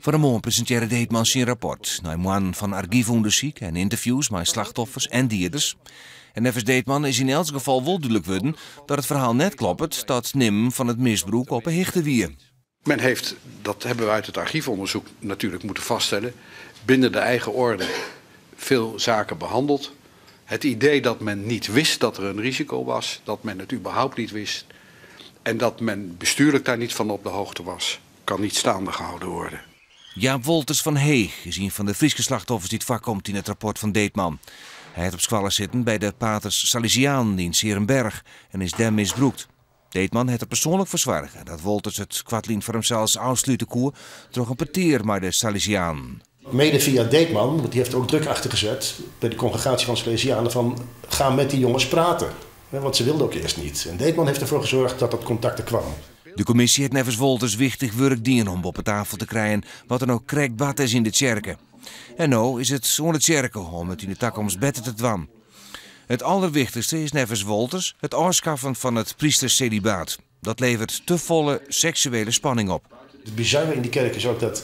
Vanmorgen presenteerde Deetman zijn rapport. Na een van archiefonderzoek en interviews met slachtoffers en dierders. En nevens Deetman is in elk geval wel duidelijk geworden dat het verhaal net klopt dat Nim van het misbruik op een hichte wie. Men heeft, dat hebben we uit het archiefonderzoek natuurlijk moeten vaststellen, binnen de eigen orde veel zaken behandeld. Het idee dat men niet wist dat er een risico was, dat men het überhaupt niet wist en dat men bestuurlijk daar niet van op de hoogte was, kan niet staande gehouden worden. Jaap Wolters van Heeg is een van de Friese slachtoffers die het voorkomt in het rapport van Deetman. Hij heeft op squallen zitten bij de paters Salesiaan in Serenberg en is daar misbruikt. Deetman heeft er persoonlijk verzwargen dat Wolters het kwartlien voor hemzelf afsluiten koer door een peteer met de Salesiaan. Mede via Deetman, want die heeft er ook druk achter gezet bij de congregatie van Salesianen van ga met die jongens praten. Want ze wilden ook eerst niet. En Deetman heeft ervoor gezorgd dat dat contact er kwam. De commissie heeft nevens Wolters wichtig werk dienen om op tafel te krijgen wat er nou krekbad is in de kerken. En nou is het onder de kerken om het in de toekomst beter te doen. Het allerwichtigste is nevens Wolters het afschaffen van het priesterscelibaat. Dat levert te volle seksuele spanning op. Het bizarre in die kerk is ook dat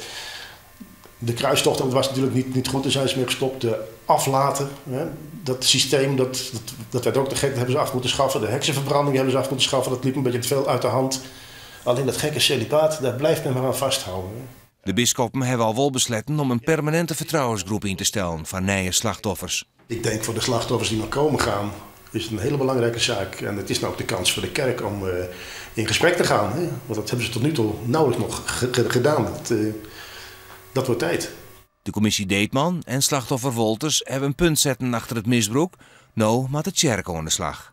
de kruistocht, dat was natuurlijk niet goed, daar zijn ze mee gestopt. De aflaten, hè, dat systeem, dat werd ook te gek, dat hebben ze af moeten schaffen. De heksenverbranding hebben ze af moeten schaffen, dat liep een beetje te veel uit de hand. Alleen dat gekke celibaat, daar blijft men maar aan vasthouden. Hè. De bisschoppen hebben al wel besloten om een permanente vertrouwensgroep in te stellen van nieuwe slachtoffers. Ik denk voor de slachtoffers die nog komen gaan, is het een hele belangrijke zaak. En het is nou ook de kans voor de kerk om in gesprek te gaan. Hè. Want dat hebben ze tot nu toe nauwelijks nog gedaan. Dat wordt tijd. De commissie Deetman en slachtoffer Wolters hebben een punt zetten achter het misbruik. Nou, maar de kerk aan de slag.